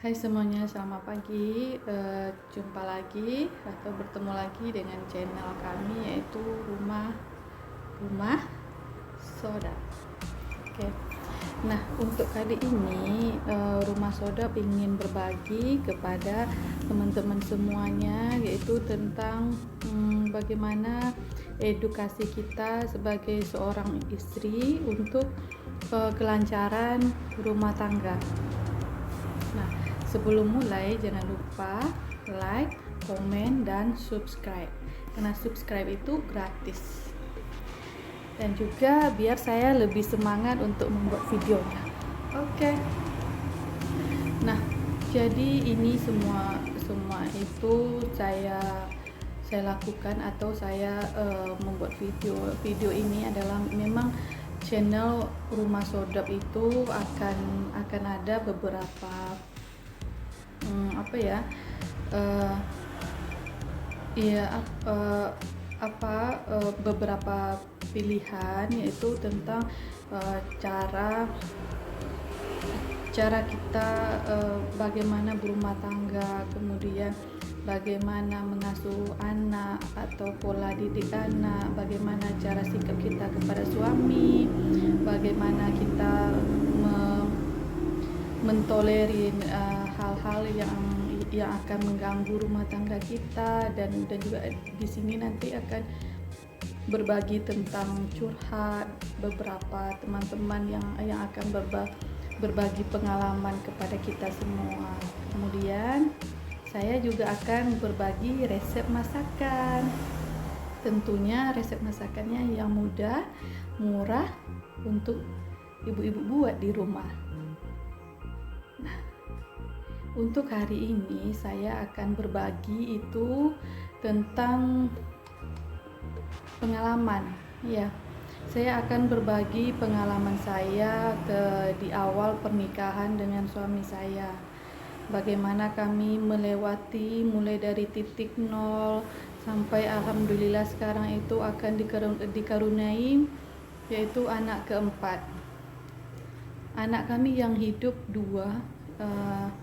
Hai semuanya, selamat pagi. Jumpa lagi atau bertemu lagi dengan channel kami yaitu Rumah Soda. Oke. Nah, untuk kali ini Rumah Soda ingin berbagi kepada teman-teman semuanya yaitu tentang bagaimana edukasi kita sebagai seorang istri untuk kelancaran rumah tangga. Nah, sebelum mulai jangan lupa like, komen, dan subscribe. Karena subscribe itu gratis. Dan juga biar saya lebih semangat untuk membuat videonya. Oke. Nah, jadi ini semua itu saya lakukan atau saya membuat video ini adalah memang channel Rumah Sodap itu akan ada beberapa beberapa pilihan, yaitu tentang cara kita bagaimana berumah tangga, kemudian bagaimana mengasuh anak atau pola didik anak, bagaimana cara sikap kita kepada suami, bagaimana kita mentolerir hal-hal yang akan mengganggu rumah tangga kita, dan juga di sini nanti akan berbagi tentang curhat beberapa teman-teman yang akan berbagi pengalaman kepada kita semua. Kemudian saya juga akan berbagi resep masakan. Tentunya resep masakannya yang mudah, murah untuk ibu-ibu buat di rumah. Nah, untuk hari ini saya akan berbagi itu tentang pengalaman. Ya, saya akan berbagi pengalaman saya di awal pernikahan dengan suami saya. Bagaimana kami melewati mulai dari titik nol sampai alhamdulillah sekarang itu akan dikaruniai yaitu anak keempat. Anak kami yang hidup dua,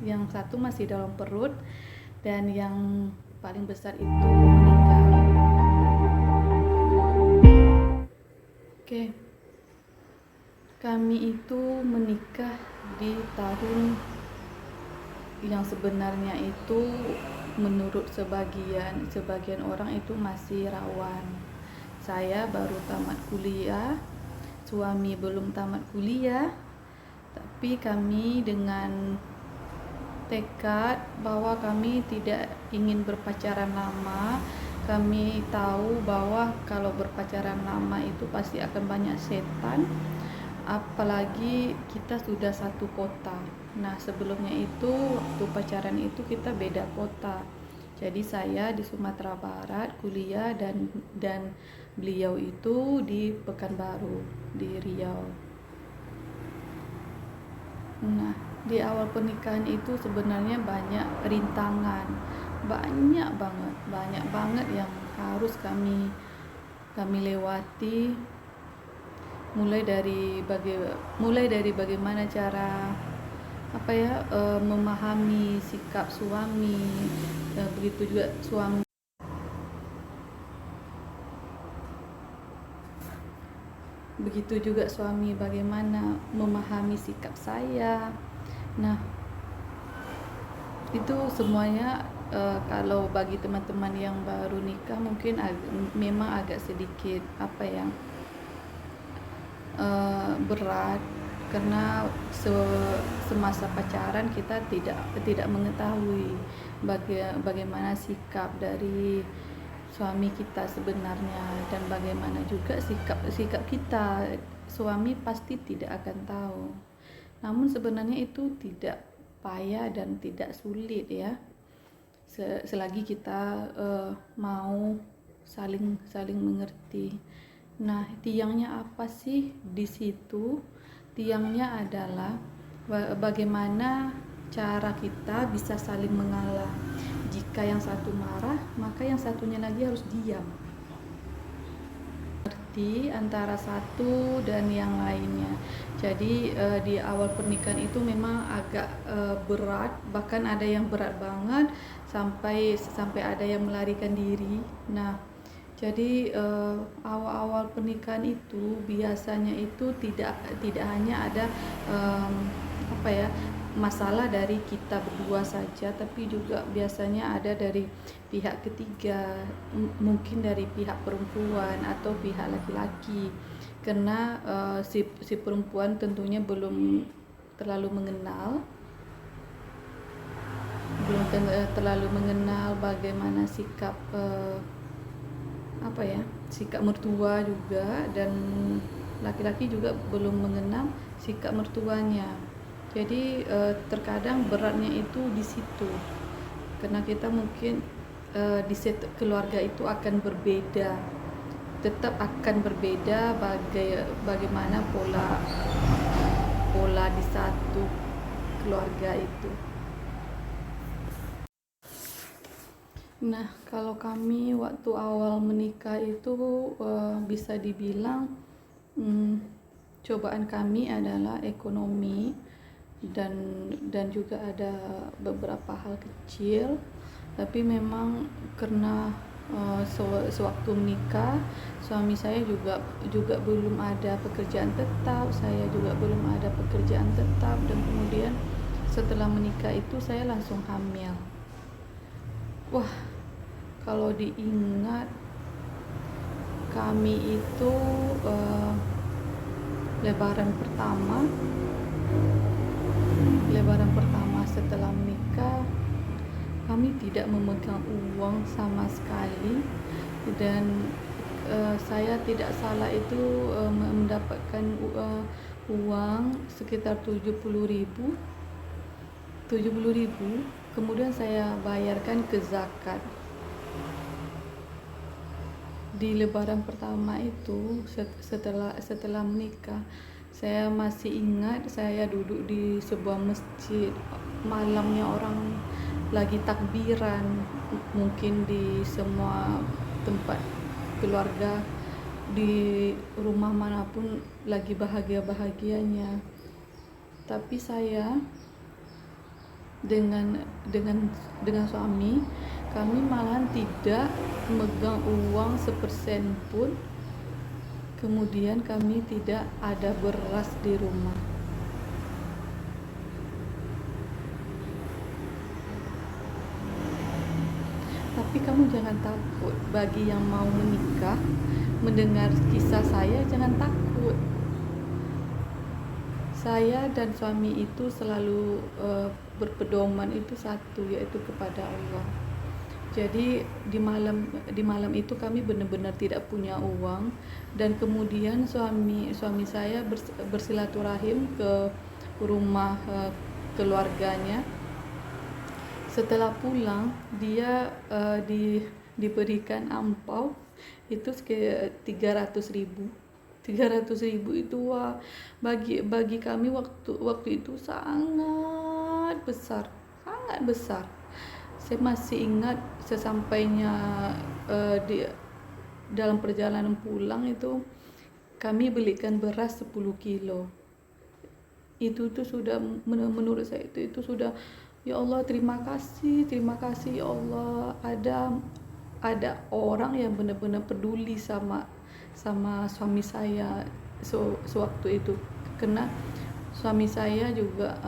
yang satu masih dalam perut dan yang paling besar itu meninggal. Oke. Kami itu menikah di tahun yang sebenarnya itu menurut sebagian orang itu masih rawan. Saya baru tamat kuliah, suami belum tamat kuliah, tapi kami dengan tekad bahwa kami tidak ingin berpacaran lama. Kami tahu bahwa kalau berpacaran lama itu pasti akan banyak setan, apalagi kita sudah satu kota. Nah, sebelumnya itu waktu pacaran itu kita beda kota. Jadi saya di Sumatera Barat kuliah dan beliau itu di Pekanbaru di Riau. Nah, di awal pernikahan itu sebenarnya banyak rintangan, banyak banget yang harus kami lewati, mulai dari bagaimana cara memahami sikap suami, begitu juga suami bagaimana memahami sikap saya. Nah, itu semuanya kalau bagi teman-teman yang baru nikah mungkin memang agak sedikit berat, karena semasa pacaran kita tidak mengetahui bagaimana sikap dari suami kita sebenarnya, dan bagaimana juga sikap kita. Suami pasti tidak akan tahu. Namun sebenarnya itu tidak payah dan tidak sulit ya, selagi kita mau saling mengerti. Nah, tiangnya apa sih di situ? Tiangnya adalah bagaimana cara kita bisa saling mengalah. Jika yang satu marah, maka yang satunya lagi harus diam. menyepakati antara satu dan yang lainnya. Jadi di awal pernikahan itu memang agak berat, bahkan ada yang berat banget sampai ada yang melarikan diri. Nah, jadi awal-awal pernikahan itu biasanya itu tidak hanya ada apa ya, masalah dari kita berdua saja, tapi juga biasanya ada dari pihak ketiga, mungkin dari pihak perempuan atau pihak laki-laki, karena si perempuan tentunya belum terlalu mengenal bagaimana sikap apa ya, sikap mertua juga, dan laki-laki juga belum mengenal sikap mertuanya. Jadi terkadang beratnya itu di situ, karena kita mungkin di keluarga itu akan berbeda, tetap akan berbeda bagaimana pola di satu keluarga itu. Nah, kalau kami waktu awal menikah itu bisa dibilang cobaan kami adalah ekonomi, dan juga ada beberapa hal kecil, tapi memang karena sewaktu menikah suami saya juga belum ada pekerjaan tetap, saya juga belum ada pekerjaan tetap, dan kemudian setelah menikah itu saya langsung hamil. Wah, kalau diingat kami itu lebaran pertama setelah menikah, kami tidak memegang uang sama sekali, dan saya tidak salah itu mendapatkan uang sekitar 70.000, kemudian saya bayarkan ke zakat. Di lebaran pertama itu setelah menikah, saya masih ingat saya duduk di sebuah masjid, malamnya orang lagi takbiran, mungkin di semua tempat keluarga di rumah manapun lagi bahagianya, tapi saya dengan suami kami malahan tidak memegang uang sepersen pun. Kemudian kami tidak ada beras di rumah. Tapi kamu jangan takut, bagi yang mau menikah mendengar kisah saya, jangan takut. Saya dan suami itu selalu berpedoman itu satu, yaitu kepada Allah. Jadi di malam itu kami benar-benar tidak punya uang, dan kemudian suami saya bersilaturahim ke rumah keluarganya. Setelah pulang dia diberikan ampau itu sekitar 300.000. 300.000 itu wah, bagi kami waktu itu sangat besar. Saya masih ingat sesampainya di dalam perjalanan pulang itu kami belikan beras 10 kilo. Itu sudah menurut saya itu sudah, ya Allah, terima kasih ya Allah, ada orang yang benar-benar peduli sama suami saya sewaktu itu, karena suami saya juga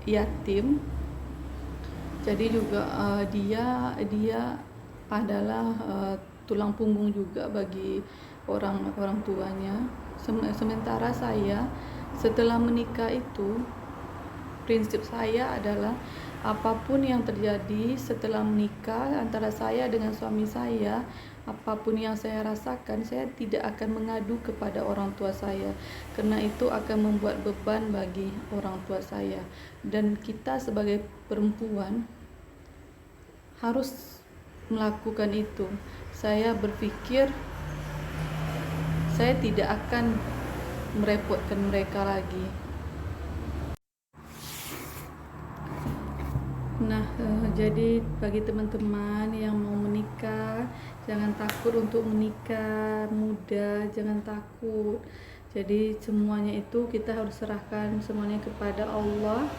yatim. Jadi juga dia adalah tulang punggung juga bagi orang tuanya. Sementara saya setelah menikah itu, prinsip saya adalah apapun yang terjadi setelah menikah antara saya dengan suami saya, apapun yang saya rasakan, saya tidak akan mengadu kepada orang tua saya, karena itu akan membuat beban bagi orang tua saya. Dan kita sebagai perempuan harus melakukan itu. Saya berpikir saya tidak akan merepotkan mereka lagi. Nah, jadi bagi teman-teman yang mau menikah, jangan takut untuk menikah muda, jangan takut. Jadi semuanya itu kita harus serahkan semuanya kepada Allah.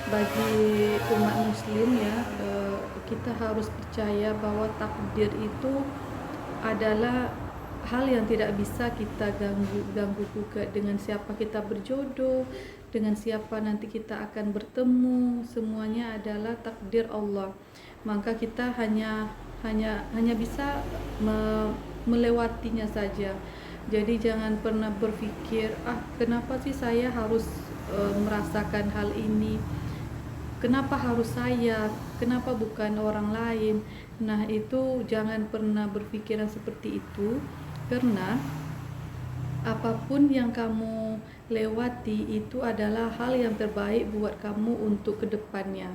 Bagi umat muslim ya, kita harus percaya bahwa takdir itu adalah hal yang tidak bisa kita ganggu gugat. Dengan siapa kita berjodoh, dengan siapa nanti kita akan bertemu, semuanya adalah takdir Allah. Maka kita hanya bisa melewatinya saja. Jadi jangan pernah berpikir, kenapa sih saya harus merasakan hal ini, kenapa harus saya, kenapa bukan orang lain. Nah, itu jangan pernah berpikiran seperti itu, karena apapun yang kamu lewati itu adalah hal yang terbaik buat kamu untuk kedepannya.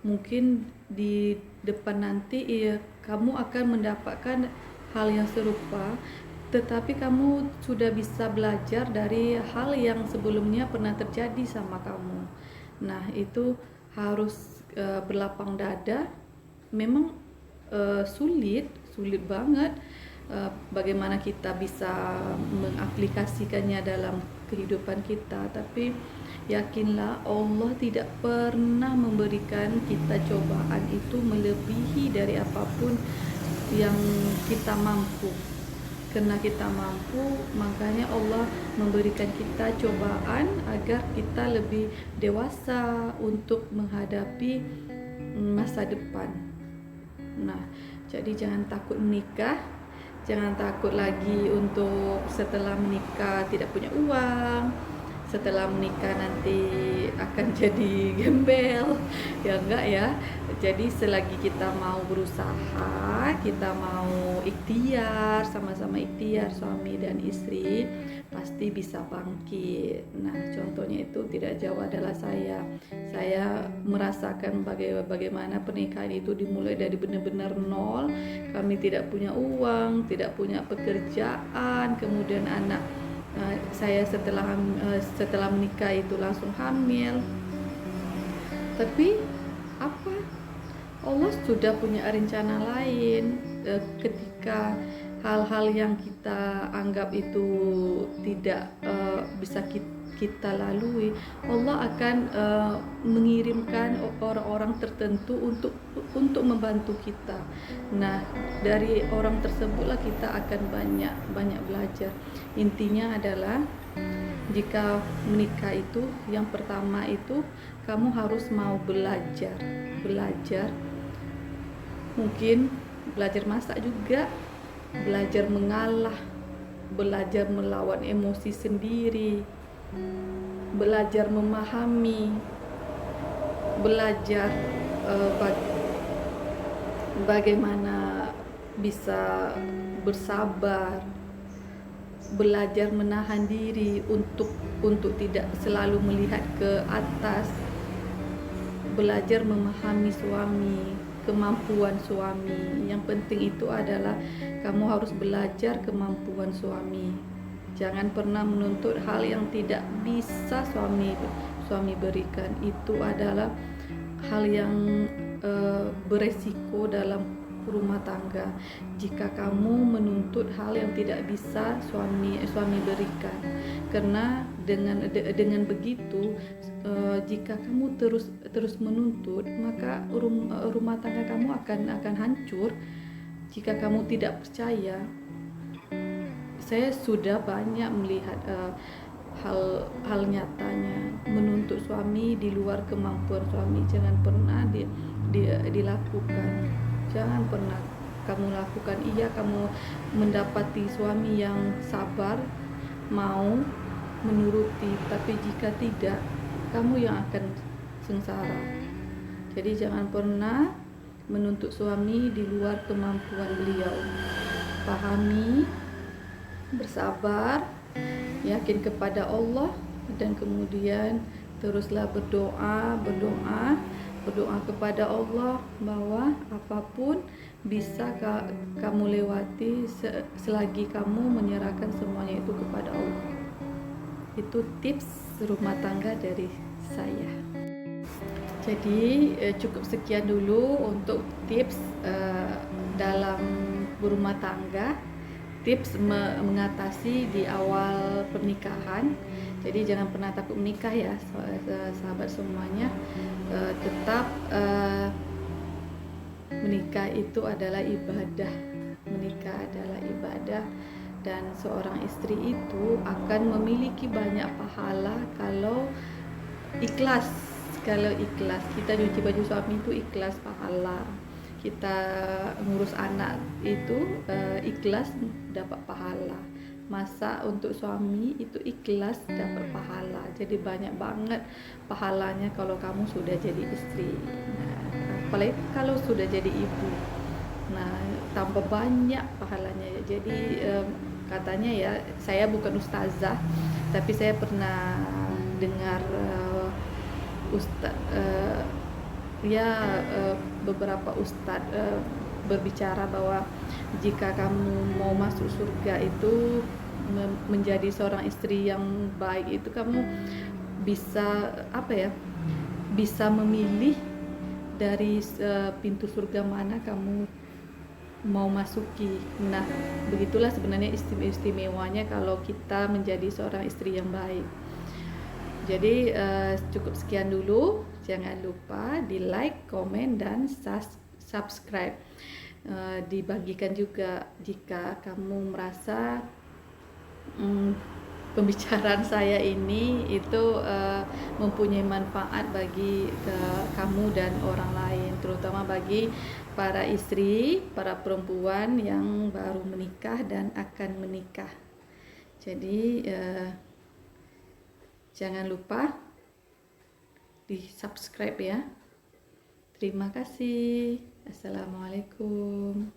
Mungkin di depan nanti kamu akan mendapatkan hal yang serupa, tetapi kamu sudah bisa belajar dari hal yang sebelumnya pernah terjadi sama kamu. Nah, itu harus berlapang dada. Memang sulit banget bagaimana kita bisa mengaplikasikannya dalam kehidupan kita, tapi yakinlah Allah tidak pernah memberikan kita cobaan itu melebihi dari apapun yang kita mampu. Karena kita mampu, makanya Allah memberikan kita cobaan agar kita lebih dewasa untuk menghadapi masa depan. Nah, jadi jangan takut menikah, jangan takut lagi untuk setelah menikah tidak punya uang, setelah menikah nanti akan jadi gembel. Ya enggak ya. Jadi selagi kita mau berusaha, kita mau ikhtiar, sama-sama ikhtiar suami dan istri, pasti bisa bangkit. Nah, contohnya itu tidak jauh adalah saya merasakan bagaimana pernikahan itu dimulai dari benar-benar nol. Kami tidak punya uang, tidak punya pekerjaan, kemudian anak saya setelah menikah itu langsung hamil. Tapi apa, Allah sudah punya rencana lain. Ketika hal-hal yang kita anggap itu tidak bisa kita lalui, Allah akan mengirimkan orang-orang tertentu untuk membantu kita. Nah, dari orang tersebutlah kita akan banyak belajar. Intinya adalah jika menikah itu yang pertama itu kamu harus mau belajar. Mungkin belajar masak juga, belajar mengalah, belajar melawan emosi sendiri, belajar memahami, belajar bagaimana bisa bersabar, belajar menahan diri untuk tidak selalu melihat ke atas, belajar memahami suami, kemampuan suami. Yang penting itu adalah kamu harus belajar kemampuan suami. Jangan pernah menuntut hal yang tidak bisa suami berikan. Itu adalah hal yang beresiko dalam rumah tangga. Jika kamu menuntut hal yang tidak bisa suami berikan, karena dengan begitu jika kamu terus menuntut, maka rumah tangga kamu akan hancur. Jika kamu tidak percaya, saya sudah banyak melihat hal nyatanya. Menuntut suami di luar kemampuan suami jangan pernah dilakukan. Jangan pernah kamu lakukan. Iya, kamu mendapati suami yang sabar, mau menuruti, tapi jika tidak, kamu yang akan sengsara. Jadi jangan pernah menuntut suami di luar kemampuan beliau. Pahami, bersabar, yakin kepada Allah, dan kemudian teruslah berdoa kepada Allah bahwa apapun bisa kamu lewati selagi kamu menyerahkan semuanya itu kepada Allah. Itu tips rumah tangga dari saya. Jadi cukup sekian dulu untuk tips dalam berumah tangga, tips mengatasi di awal pernikahan. Jadi jangan pernah takut menikah ya, sahabat semuanya. Tetap menikah itu adalah ibadah. Menikah adalah ibadah, dan seorang istri itu akan memiliki banyak pahala kalau ikhlas. Kalau ikhlas, kita cuci baju suami itu ikhlas pahala, kita ngurus anak itu ikhlas dapat pahala, masak untuk suami itu ikhlas dapat pahala. Jadi banyak banget pahalanya kalau kamu sudah jadi istri. Nah, apalagi kalau sudah jadi ibu, nah tambah banyak pahalanya. Jadi katanya ya, saya bukan ustazah, tapi saya pernah dengar beberapa ustadz berbicara bahwa jika kamu mau masuk surga itu menjadi seorang istri yang baik, itu kamu bisa bisa memilih dari pintu surga mana kamu mau masuki. Nah, begitulah sebenarnya istimewanya kalau kita menjadi seorang istri yang baik. Jadi cukup sekian dulu. Jangan lupa di like, komen, dan subscribe. Dibagikan juga jika kamu merasa pembicaraan saya ini itu mempunyai manfaat bagi kamu dan orang lain, terutama bagi para istri, para perempuan yang baru menikah dan akan menikah. Jadi jangan lupa di subscribe ya. Terima kasih. Assalamualaikum.